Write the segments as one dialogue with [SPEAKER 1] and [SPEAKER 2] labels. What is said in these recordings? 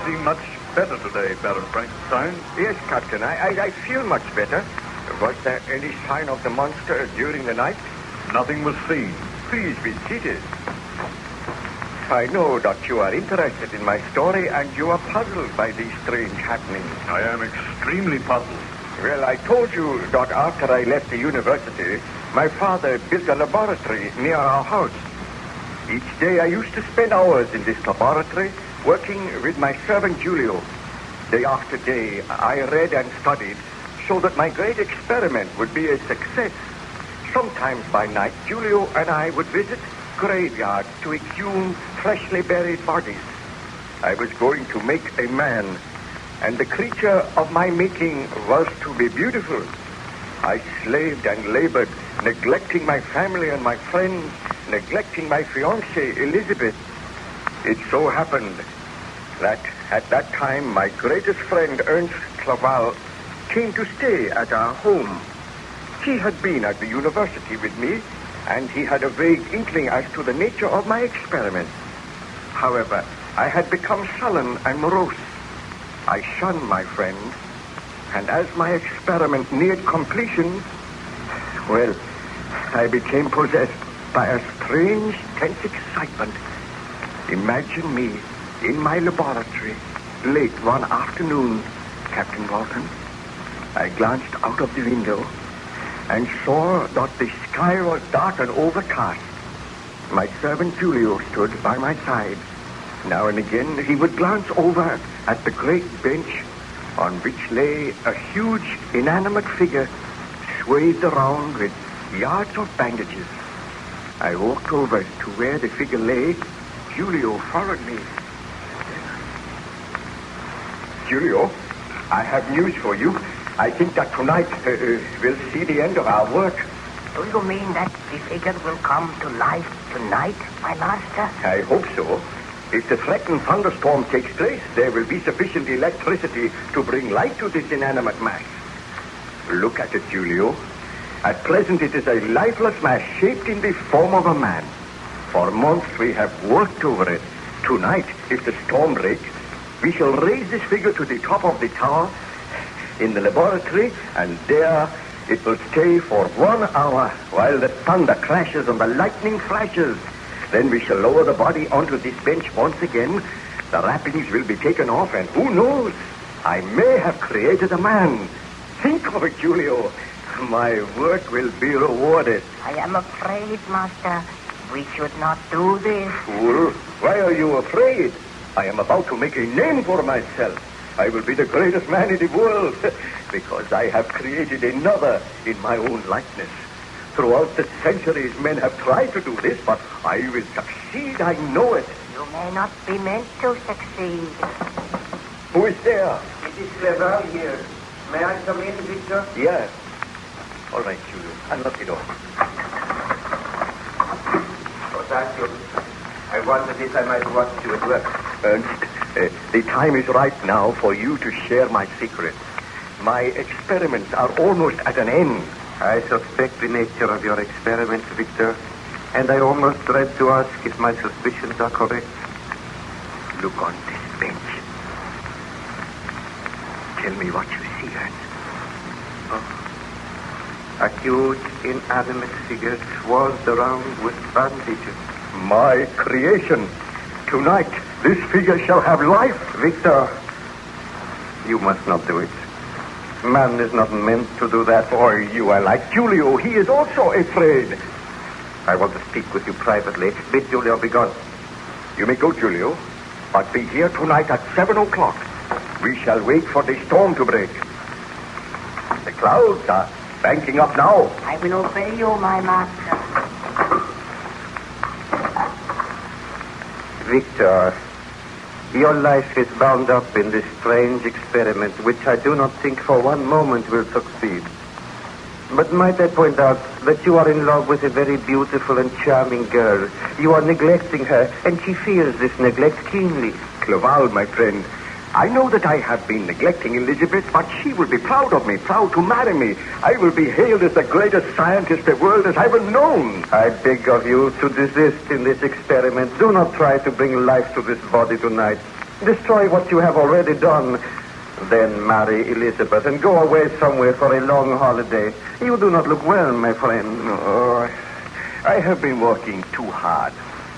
[SPEAKER 1] seem much better today, Baron Frankenstein.
[SPEAKER 2] Yes, Captain, I feel much better. Was there any sign of the monster during the night?
[SPEAKER 1] Nothing was seen.
[SPEAKER 2] Please be seated. I know that you are interested in my story and you are puzzled by these strange happenings.
[SPEAKER 1] I am extremely puzzled.
[SPEAKER 2] Well, I told you that after I left the university, my father built a laboratory near our house. Each day I used to spend hours in this laboratory working with my servant Giulio. Day after day, I read and studied so that my great experiment would be a success. Sometimes by night, Giulio and I would visit graveyards to exhume freshly buried bodies. I was going to make a man, and the creature of my making was to be beautiful. I slaved and labored, neglecting my family and my friends, neglecting my fiancée, Elizabeth. It so happened that at that time, my greatest friend, Ernst Claval, came to stay at our home. He had been at the university with me, and he had a vague inkling as to the nature of my experiment. However, I had become sullen and morose. I shunned my friend, and as my experiment neared completion, well, I became possessed by a strange, tense excitement. Imagine me in my laboratory late one afternoon, Captain Walton. I glanced out of the window and saw that the sky was dark and overcast. My servant Giulio stood by my side. Now and again, he would glance over at the great bench on which lay a huge, inanimate figure swathed around with yards of bandages. I walked over to where the figure lay. Giulio followed me. Giulio, I have news for you. I think that tonight we'll see the end of our work.
[SPEAKER 3] Do you mean that the figure will come to life tonight, my master?
[SPEAKER 2] I hope so. If the threatened thunderstorm takes place, there will be sufficient electricity to bring light to this inanimate mass. Look at it, Giulio. At present, it is a lifeless mass shaped in the form of a man. For months, we have worked over it. Tonight, if the storm breaks, we shall raise this figure to the top of the tower in the laboratory, and there it will stay for 1 hour while the thunder crashes and the lightning flashes. Then we shall lower the body onto this bench once again. The wrappings will be taken off, and who knows? I may have created a man. Think of it, Giulio. My work will be rewarded.
[SPEAKER 3] I am afraid, master. We should not do this.
[SPEAKER 2] Fool, why are you afraid? I am about to make a name for myself. I will be the greatest man in the world because I have created another in my own likeness. Throughout the centuries, men have tried to do this, but I will succeed. I know it.
[SPEAKER 3] You may not be meant to succeed.
[SPEAKER 2] Who is there?
[SPEAKER 4] It is Clever here. May I come in, Victor?
[SPEAKER 2] Yes. All right, Giulio. Unlock the door.
[SPEAKER 4] Oh, thank you. I wondered if I might watch you at work.
[SPEAKER 2] Ernst, the time is right now for you to share my secret. My experiments are almost at an end.
[SPEAKER 4] I suspect the nature of your experiment, Victor, and I almost dread to ask if my suspicions are correct.
[SPEAKER 2] Look on this bench. Tell me what you see, Ernst.
[SPEAKER 4] A huge, inanimate figure swathed around with bandages.
[SPEAKER 2] My creation. Tonight, this figure shall have life.
[SPEAKER 4] Victor, you must not do it. Man is not meant to do that.
[SPEAKER 2] Oh, you are like Giulio. He is also afraid.
[SPEAKER 4] I want to speak with you privately. Bid Giulio be gone.
[SPEAKER 2] You may go, Giulio, but be here tonight at 7 o'clock. We shall wait for the storm to break. The clouds are banking up now.
[SPEAKER 3] I will obey you, my master.
[SPEAKER 4] Victor, your life is bound up in this strange experiment, which I do not think for one moment will succeed. But might I point out that you are in love with a very beautiful and charming girl. You are neglecting her, and she feels this neglect keenly.
[SPEAKER 2] Cleval, my friend, I know that I have been neglecting Elizabeth, but she will be proud of me, proud to marry me. I will be hailed as the greatest scientist the world has ever known.
[SPEAKER 4] I beg of you to desist in this experiment. Do not try to bring life to this body tonight. Destroy what you have already done. Then marry Elizabeth and go away somewhere for a long holiday. You do not look well, my friend.
[SPEAKER 2] No, I have been working too hard.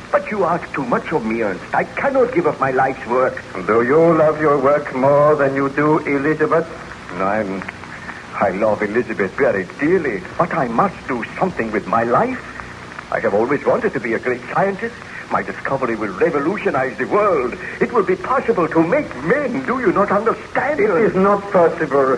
[SPEAKER 2] But you ask too much of me, Ernst. I cannot give up my life's work.
[SPEAKER 4] Do you love your work more than you do Elizabeth?
[SPEAKER 2] I love Elizabeth very dearly, but I must do something with my life. I have always wanted to be a great scientist. My discovery will revolutionize the world. It will be possible to make men. Do you not understand?
[SPEAKER 4] It is not possible.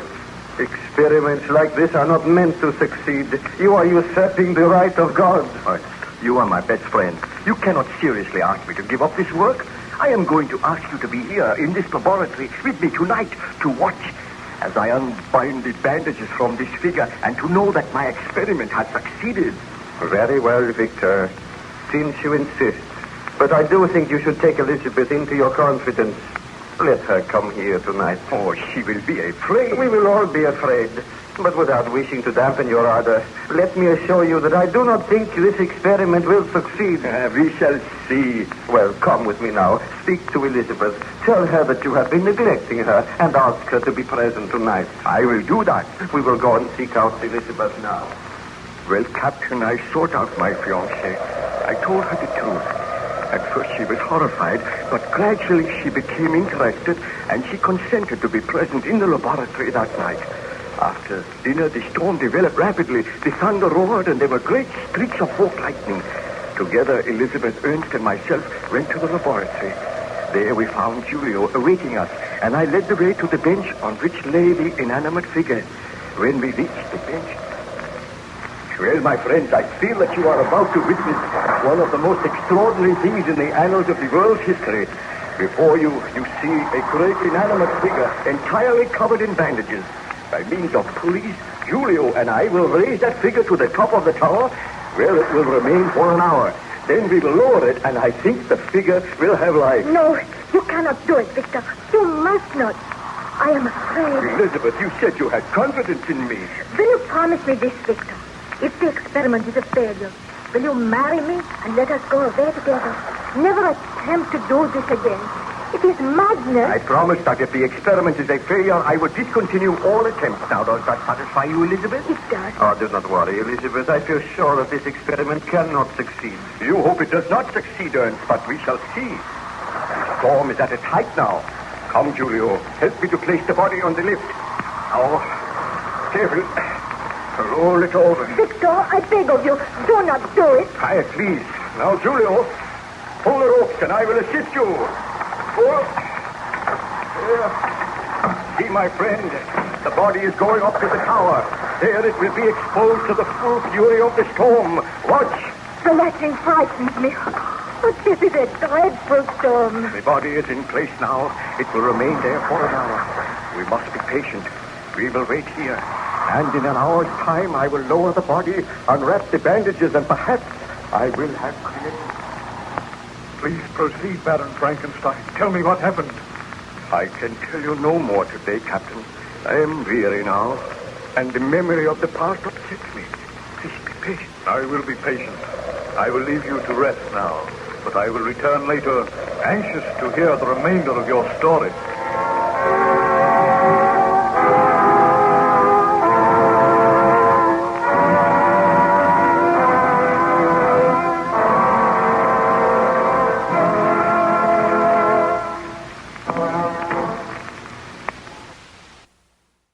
[SPEAKER 4] Experiments like this are not meant to succeed. You are usurping the right of God.
[SPEAKER 2] Ernst, you are my best friend. You cannot seriously ask me to give up this work. I am going to ask you to be here in this laboratory with me tonight to watch as I unbind the bandages from this figure and to know that my experiment has succeeded.
[SPEAKER 4] Very well, Victor, since you insist. But I do think you should take Elizabeth into your confidence. Let her come here tonight.
[SPEAKER 2] Oh, she will be afraid.
[SPEAKER 4] We will all be afraid. But without wishing to dampen your ardor, let me assure you that I do not think this experiment will succeed.
[SPEAKER 2] We shall see.
[SPEAKER 4] Well, come with me now. Speak to Elizabeth. Tell her that you have been neglecting her and ask her to be present tonight.
[SPEAKER 2] I will do that.
[SPEAKER 4] We will go and seek out Elizabeth now.
[SPEAKER 2] Well, Captain, I sought out my fiancée. I told her the truth. At first she was horrified, but gradually she became interested and she consented to be present in the laboratory that night. After dinner, the storm developed rapidly. The thunder roared and there were great streaks of forked lightning. Together, Elizabeth, Ernst, and myself went to the laboratory. There we found Julio awaiting us, and I led the way to the bench on which lay the inanimate figure. When we reached the bench... Well, my friends, I feel that you are about to witness one of the most extraordinary things in the annals of the world's history. Before you see a great inanimate figure entirely covered in bandages. By means of pulleys, Julio and I will raise that figure to the top of the tower, where it will remain for an hour. Then we will lower it, and I think the figure will have life.
[SPEAKER 5] No, you cannot do it, Victor. You must not. I am afraid.
[SPEAKER 2] Elizabeth, you said you had confidence in me.
[SPEAKER 5] Will you promise me this, Victor? If the experiment is a failure, will you marry me and let us go away together? Never attempt to do this again. It is madness.
[SPEAKER 2] I promise that if the experiment is a failure, I would discontinue all attempts. Now, does that satisfy you, Elizabeth?
[SPEAKER 5] It does.
[SPEAKER 4] Oh, do not worry, Elizabeth. I feel sure that this experiment cannot succeed.
[SPEAKER 2] You hope it does not succeed, Ernst, but we shall see. The storm is at its height now. Come, Julio. Help me to place the body on the lift. Now, careful. Roll it over.
[SPEAKER 5] Victor, I beg of you, do not do it.
[SPEAKER 2] Quiet, please. Now, Julio, pull the ropes and I will assist you. Pull. See, my friend, the body is going up to the tower. There it will be exposed to the full fury of the storm. Watch.
[SPEAKER 5] The lightning frightens me. But this is a dreadful storm.
[SPEAKER 2] The body is in place now. It will remain there for an hour. We must be patient. We will wait here. And in an hour's time, I will lower the body, unwrap the bandages, and perhaps I will have created...
[SPEAKER 1] Please proceed, Baron Frankenstein. Tell me what happened.
[SPEAKER 2] I can tell you no more today, Captain. I am weary now, and the memory of the past upsets me. Please be patient.
[SPEAKER 1] I will be patient. I will leave you to rest now, but I will return later, anxious to hear the remainder of your story.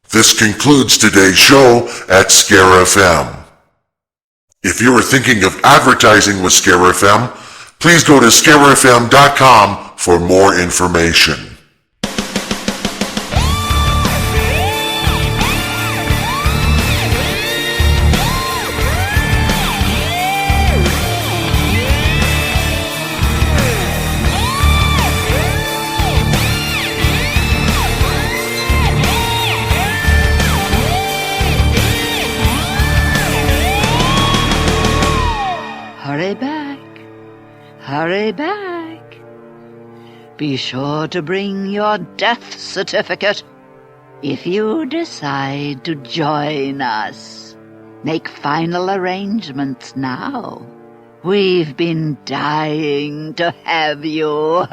[SPEAKER 6] This concludes today's show at Scare FM. If you are thinking of advertising with Scare FM, please go to scarefm.com for more information.
[SPEAKER 7] Hurry back. Be sure to bring your death certificate if you decide to join us. Make final arrangements now. We've been dying to have you.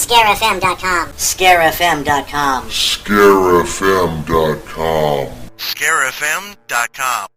[SPEAKER 8] ScareFM.com.
[SPEAKER 6] ScareFM.com.
[SPEAKER 8] ScareFM.com.
[SPEAKER 6] ScareFM.com.